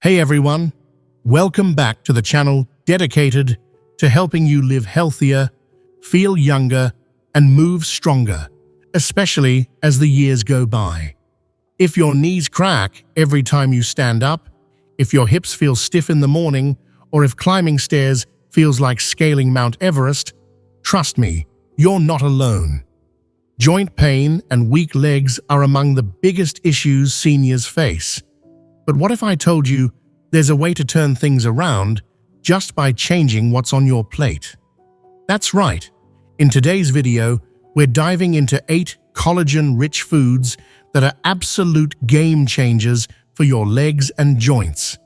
Hey everyone, welcome back to the channel dedicated to helping you live healthier, feel younger, and move stronger, especially as the years go by. If your knees crack every time you stand up, if your hips feel stiff in the morning, or if climbing stairs feels like scaling Mount Everest, trust me, you're not alone. Joint pain and weak legs are among the biggest issues seniors face. But what if I told you there's a way to turn things around just by changing what's on your plate? That's right. In today's video, we're diving into 8 collagen-rich foods that are absolute game changers for your legs and joints.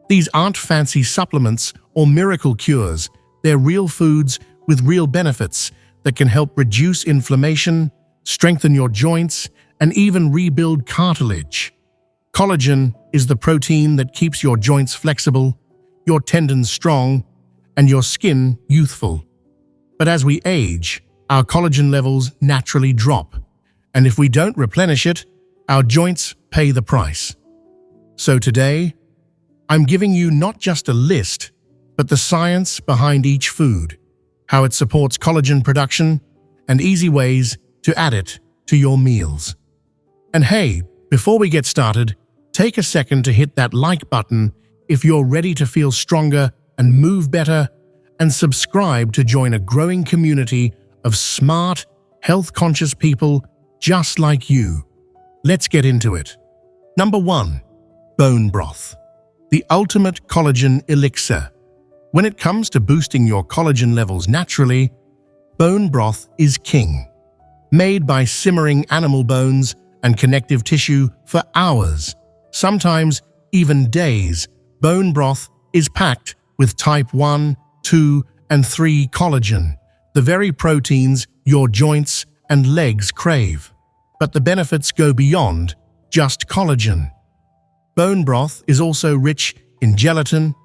These aren't fancy supplements or miracle cures. They're real foods with real benefits that can help reduce inflammation, strengthen your joints, and even rebuild cartilage. Collagen is the protein that keeps your joints flexible, your tendons strong, and your skin youthful. But as we age, our collagen levels naturally drop, and if we don't replenish it, our joints pay the price. So today, I'm giving you not just a list, but the science behind each food, how it supports collagen production, and easy ways to add it to your meals. And hey, before we get started, take a second to hit that like button if you're ready to feel stronger and move better, and subscribe to join a growing community of smart, health-conscious people just like you. Let's get into it. Number 1. Bone broth. The ultimate collagen elixir. When it comes to boosting your collagen levels naturally, bone broth is king. Made by simmering animal bones and connective tissue for hours, sometimes even days, bone broth is packed with type 1, 2, and 3 collagen, the very proteins your joints and legs crave. But the benefits go beyond just collagen. Bone broth is also rich in gelatin,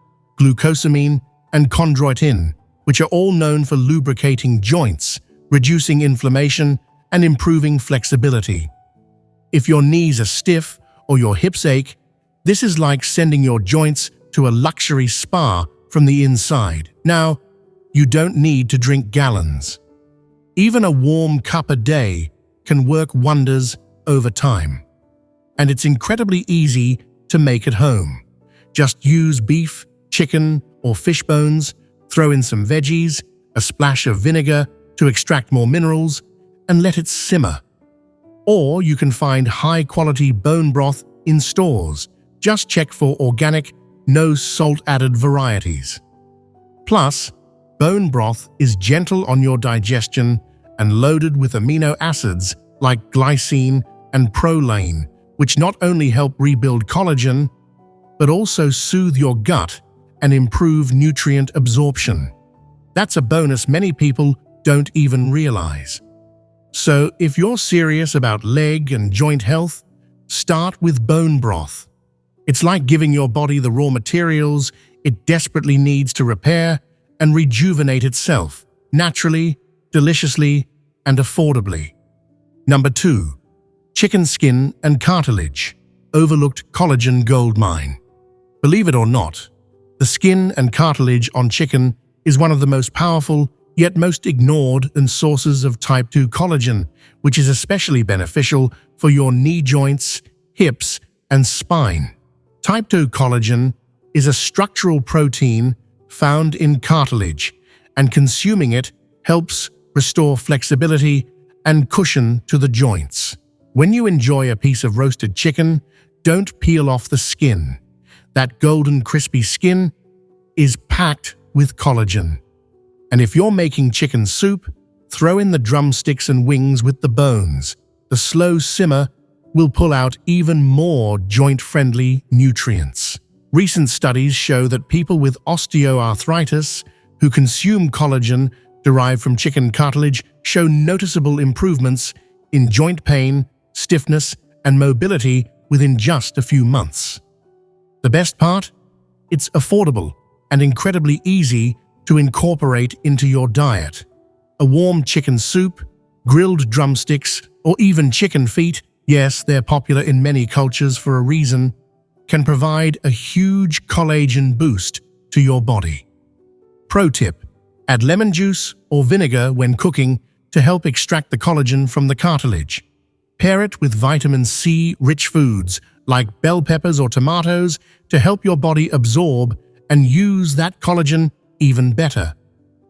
glucosamine, and chondroitin, which are all known for lubricating joints, reducing inflammation, and improving flexibility. If your knees are stiff or your hips ache, this is like sending your joints to a luxury spa from the inside. Now, you don't need to drink gallons. Even a warm cup a day can work wonders over time. And it's incredibly easy to make at home. Just use beef, chicken, or fish bones, throw in some veggies, a splash of vinegar to extract more minerals, and let it simmer. Or you can find high-quality bone broth in stores. Just check for organic, no salt-added varieties. Plus, bone broth is gentle on your digestion and loaded with amino acids like glycine and proline, which not only help rebuild collagen, but also soothe your gut and improve nutrient absorption. That's a bonus many people don't even realize. So if you're serious about leg and joint health, start with bone broth. It's like giving your body the raw materials it desperately needs to repair and rejuvenate itself, naturally, deliciously, and affordably. Number 2. Chicken skin and cartilage, overlooked collagen goldmine. Believe it or not, the skin and cartilage on chicken is one of the most powerful yet most ignored sources of type 2 collagen, which is especially beneficial for your knee joints, hips, and spine. Type 2 collagen is a structural protein found in cartilage, and consuming it helps restore flexibility and cushion to the joints. When you enjoy a piece of roasted chicken, don't peel off the skin. That golden crispy skin is packed with collagen. And if you're making chicken soup, throw in the drumsticks and wings with the bones. The slow simmer will pull out even more joint-friendly nutrients. Recent studies show that people with osteoarthritis who consume collagen derived from chicken cartilage show noticeable improvements in joint pain, stiffness, and mobility within just a few months. The best part? It's affordable and incredibly easy to incorporate into your diet. A warm chicken soup, grilled drumsticks, or even chicken feet, yes, they're popular in many cultures for a reason, can provide a huge collagen boost to your body. Pro tip: add lemon juice or vinegar when cooking to help extract the collagen from the cartilage. Pair it with vitamin C-rich foods like bell peppers or tomatoes to help your body absorb and use that collagen even better.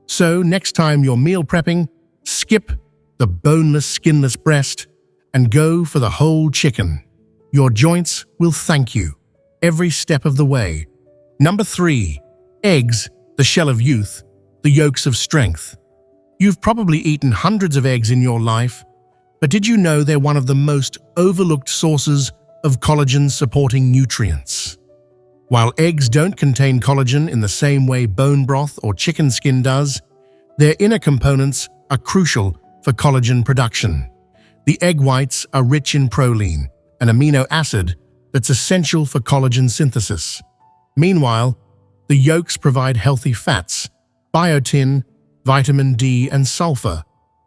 So next time you're meal prepping, skip the boneless, skinless breast and go for the whole chicken. Your joints will thank you every step of the way. Number 3. Eggs, the shell of youth, the yolks of strength. You've probably eaten hundreds of eggs in your life, but did you know they're one of the most overlooked sources of collagen-supporting nutrients? While eggs don't contain collagen in the same way bone broth or chicken skin does, their inner components are crucial for collagen production. The egg whites are rich in proline, an amino acid that's essential for collagen synthesis. Meanwhile, the yolks provide healthy fats, biotin, vitamin D, and sulfur,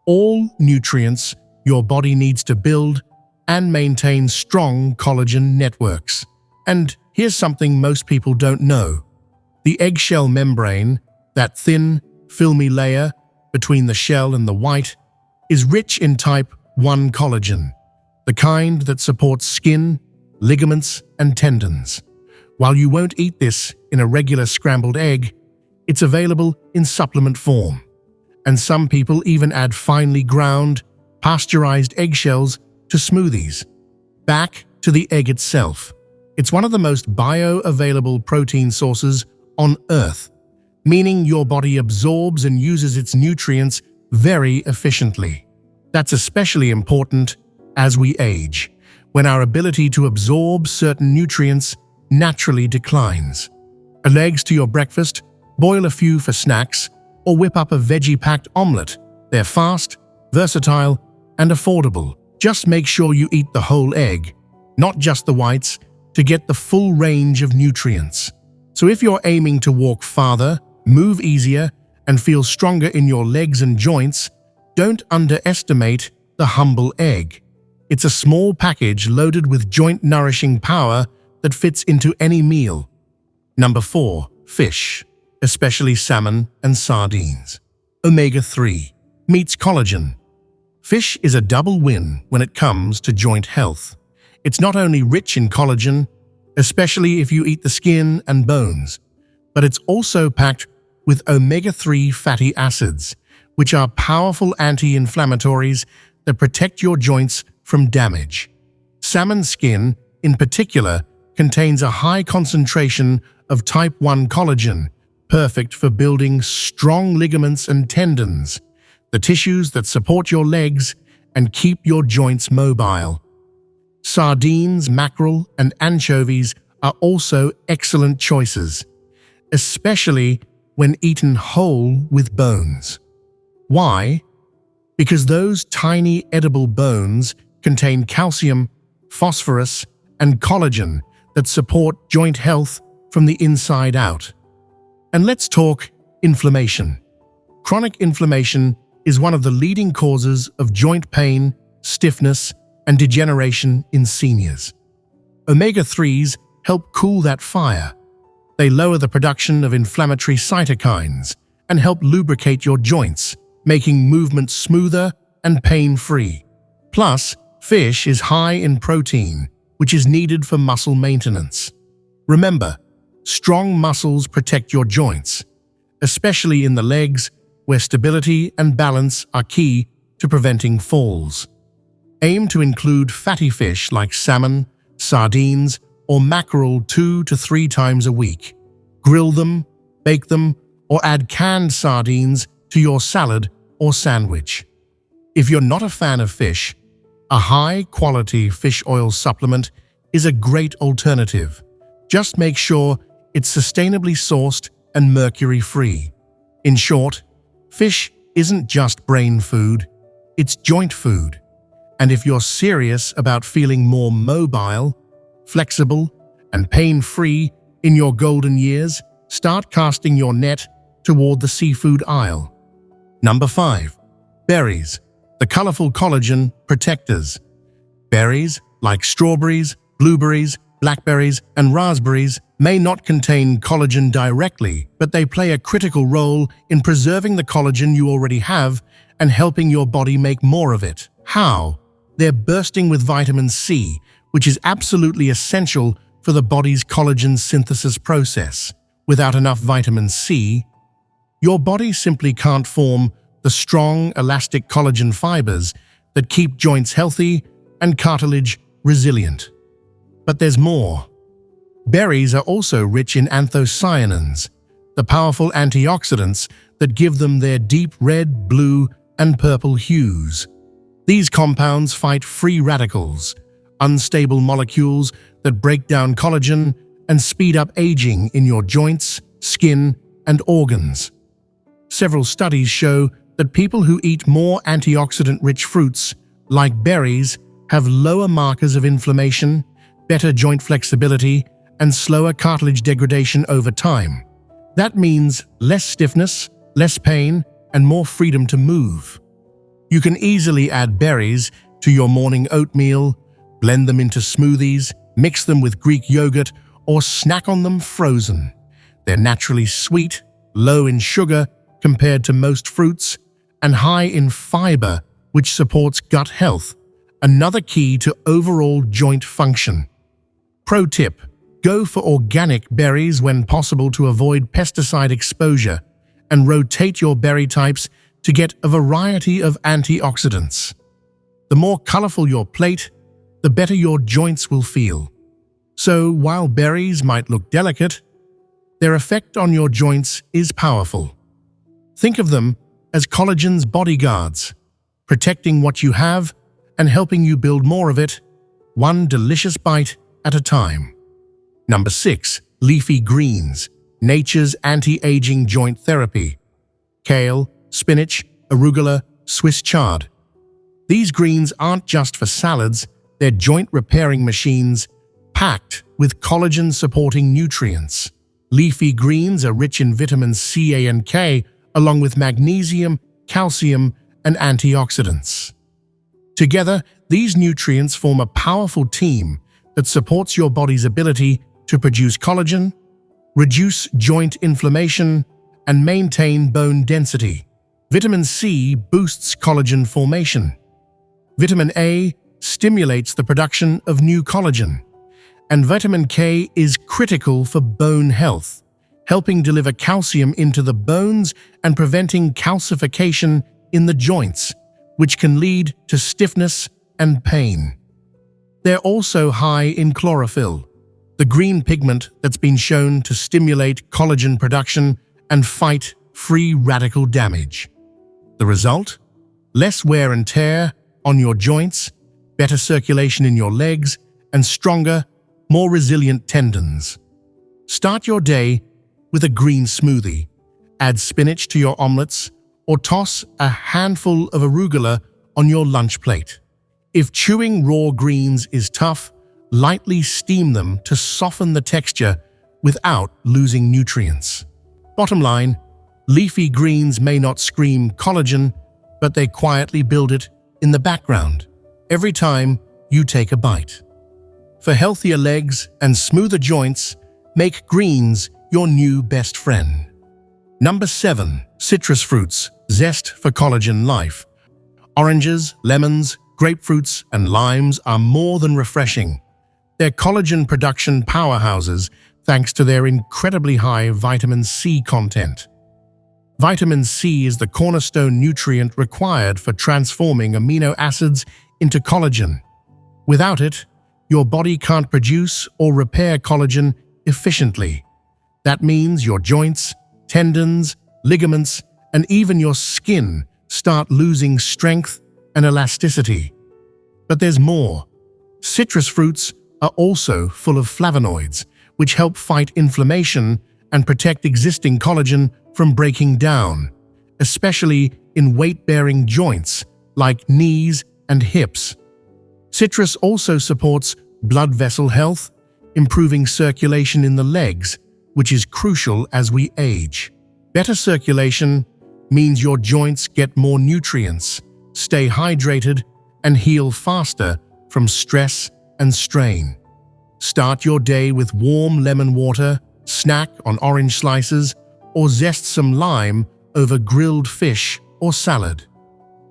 all nutrients your body needs to build and maintain strong collagen networks. And here's something most people don't know. The eggshell membrane, that thin, filmy layer between the shell and the white, is rich in type 1 collagen, the kind that supports skin, ligaments, and tendons. While you won't eat this in a regular scrambled egg, it's available in supplement form. And some people even add finely ground, pasteurized eggshells to smoothies. Back to the egg itself. It's one of the most bioavailable protein sources on Earth, meaning your body absorbs and uses its nutrients very efficiently. That's especially important as we age, when our ability to absorb certain nutrients naturally declines. Add eggs to your breakfast, boil a few for snacks, or whip up a veggie-packed omelette. They're fast, versatile, and affordable. Just make sure you eat the whole egg, not just the whites, to get the full range of nutrients. So if you're aiming to walk farther, move easier, and feel stronger in your legs and joints, don't underestimate the humble egg. It's a small package loaded with joint-nourishing power that fits into any meal. Number 4. Fish, especially salmon and sardines. Omega-3 meets collagen. Fish is a double win when it comes to joint health. It's not only rich in collagen, especially if you eat the skin and bones, but it's also packed with omega-3 fatty acids, which are powerful anti-inflammatories that protect your joints from damage. Salmon skin, in particular, contains a high concentration of type 1 collagen, perfect for building strong ligaments and tendons, the tissues that support your legs and keep your joints mobile. Sardines, mackerel, and anchovies are also excellent choices, especially when eaten whole with bones. Why? Because those tiny edible bones contain calcium, phosphorus, and collagen that support joint health from the inside out. And let's talk inflammation. Chronic inflammation is one of the leading causes of joint pain, stiffness, and degeneration in seniors. Omega-3s help cool that fire. They lower the production of inflammatory cytokines and help lubricate your joints, making movement smoother and pain-free. Plus, fish is high in protein, which is needed for muscle maintenance. Remember, strong muscles protect your joints, especially in the legs, where stability and balance are key to preventing falls. Aim to include fatty fish like salmon, sardines, or mackerel 2 to 3 times a week. Grill them, bake them, or add canned sardines to your salad or sandwich. If you're not a fan of fish, a high-quality fish oil supplement is a great alternative. Just make sure it's sustainably sourced and mercury-free. In short, fish isn't just brain food, it's joint food. And if you're serious about feeling more mobile, flexible, and pain-free in your golden years, start casting your net toward the seafood aisle. Number 5. Berries, the colorful collagen protectors. Berries, like strawberries, blueberries, blackberries, and raspberries may not contain collagen directly, but they play a critical role in preserving the collagen you already have and helping your body make more of it. How? They're bursting with vitamin C, which is absolutely essential for the body's collagen synthesis process. Without enough vitamin C, your body simply can't form the strong, elastic collagen fibers that keep joints healthy and cartilage resilient. But there's more. Berries are also rich in anthocyanins, the powerful antioxidants that give them their deep red, blue, and purple hues. These compounds fight free radicals, unstable molecules that break down collagen and speed up aging in your joints, skin, and organs. Several studies show that people who eat more antioxidant-rich fruits, like berries, have lower markers of inflammation, better joint flexibility, and slower cartilage degradation over time. That means less stiffness, less pain, and more freedom to move. You can easily add berries to your morning oatmeal, blend them into smoothies, mix them with Greek yogurt, or snack on them frozen. They're naturally sweet, low in sugar compared to most fruits, and high in fiber, which supports gut health, another key to overall joint function. Pro tip: go for organic berries when possible to avoid pesticide exposure, and rotate your berry types to get a variety of antioxidants. The more colorful your plate, the better your joints will feel. So while berries might look delicate, their effect on your joints is powerful. Think of them as collagen's bodyguards, protecting what you have and helping you build more of it, one delicious bite at a time. Number 6. Leafy greens, nature's anti-aging joint therapy. Kale, spinach, arugula, Swiss chard. These greens aren't just for salads, they're joint-repairing machines packed with collagen-supporting nutrients. Leafy greens are rich in vitamins C, A, and K, along with magnesium, calcium, and antioxidants. Together, these nutrients form a powerful team that supports your body's ability to produce collagen, reduce joint inflammation, and maintain bone density. Vitamin C boosts collagen formation. Vitamin A stimulates the production of new collagen. And vitamin K is critical for bone health, helping deliver calcium into the bones and preventing calcification in the joints, which can lead to stiffness and pain. They're also high in chlorophyll, the green pigment that's been shown to stimulate collagen production and fight free radical damage. The result? Less wear and tear on your joints, better circulation in your legs, and stronger, more resilient tendons. Start your day with a green smoothie. Add spinach to your omelets, or toss a handful of arugula on your lunch plate. If chewing raw greens is tough, lightly steam them to soften the texture without losing nutrients. Bottom line, leafy greens may not scream collagen, but they quietly build it in the background every time you take a bite. For healthier legs and smoother joints, make greens your new best friend. Number 7. Citrus fruits, zest for collagen life. Oranges, lemons, grapefruits, and limes are more than refreshing. They're collagen production powerhouses thanks to their incredibly high vitamin C content. Vitamin C is the cornerstone nutrient required for transforming amino acids into collagen. Without it, your body can't produce or repair collagen efficiently. That means your joints, tendons, ligaments, and even your skin start losing strength and elasticity. But there's more. Citrus fruits are also full of flavonoids, which help fight inflammation and protect existing collagen from breaking down, especially in weight-bearing joints like knees and hips. Citrus also supports blood vessel health, improving circulation in the legs, which is crucial as we age. Better circulation means your joints get more nutrients, stay hydrated, and heal faster from stress and strain. Start your day with warm lemon water, snack on orange slices, or zest some lime over grilled fish or salad.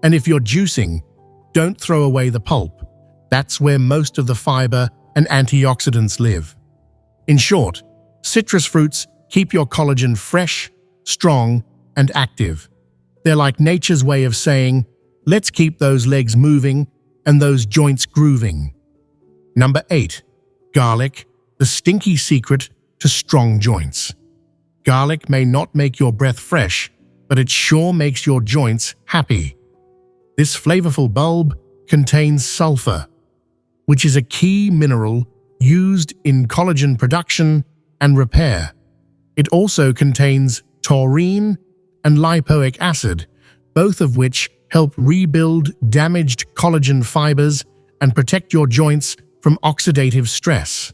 And if you're juicing, don't throw away the pulp. That's where most of the fiber and antioxidants live. In short, citrus fruits keep your collagen fresh, strong, and active. They're like nature's way of saying, let's keep those legs moving and those joints grooving. Number 8. Garlic, the stinky secret to strong joints. Garlic may not make your breath fresh, but it sure makes your joints happy. This flavorful bulb contains sulfur, which is a key mineral used in collagen production and repair. It also contains taurine and lipoic acid, both of which help rebuild damaged collagen fibers and protect your joints from oxidative stress.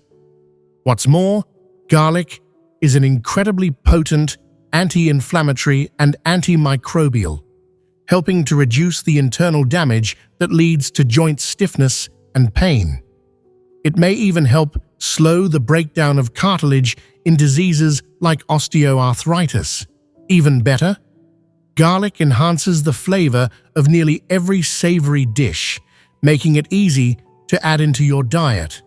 What's more, garlic is an incredibly potent anti-inflammatory and antimicrobial, helping to reduce the internal damage that leads to joint stiffness and pain. It may even help slow the breakdown of cartilage in diseases like osteoarthritis. Even better, garlic enhances the flavor of nearly every savory dish, making it easy to add into your diet.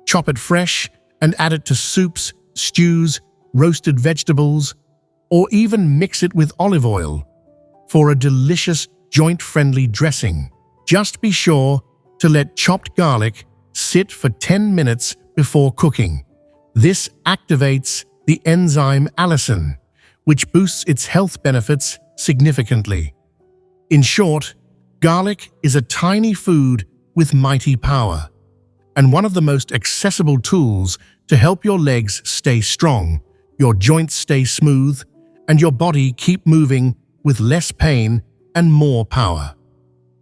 Chop it fresh and add it to soups, stews, roasted vegetables, or even mix it with olive oil for a delicious joint-friendly dressing. Just be sure to let chopped garlic sit for 10 minutes before cooking. This activates the enzyme allicin, which boosts its health benefits significantly. In short, garlic is a tiny food with mighty power, and one of the most accessible tools to help your legs stay strong, your joints stay smooth, and your body keep moving with less pain and more power.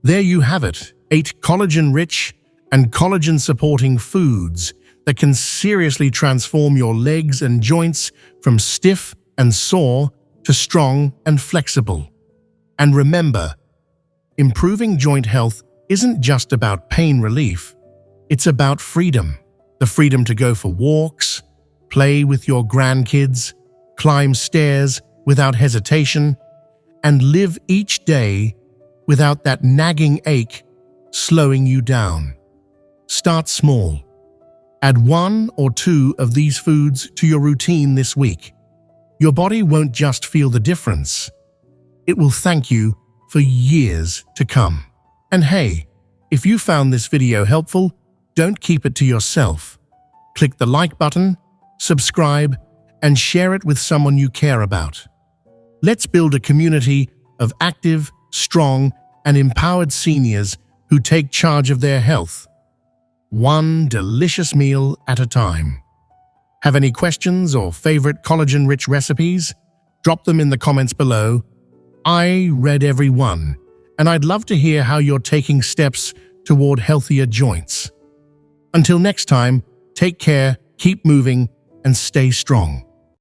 There you have it, 8 collagen-rich and collagen-supporting foods that can seriously transform your legs and joints from stiff and sore to strong and flexible. And remember, improving joint health isn't just about pain relief. It's about freedom. The freedom to go for walks, play with your grandkids, climb stairs without hesitation, and live each day without that nagging ache slowing you down. Start small. Add 1 or 2 of these foods to your routine this week. Your body won't just feel the difference. It will thank you for years to come. And hey, if you found this video helpful, don't keep it to yourself. Click the like button, subscribe, and share it with someone you care about. Let's build a community of active, strong, and empowered seniors who take charge of their health, one delicious meal at a time. Have any questions or favorite collagen-rich recipes? Drop them in the comments below. I read every one, and I'd love to hear how you're taking steps toward healthier joints. Until next time, take care, keep moving, and stay strong.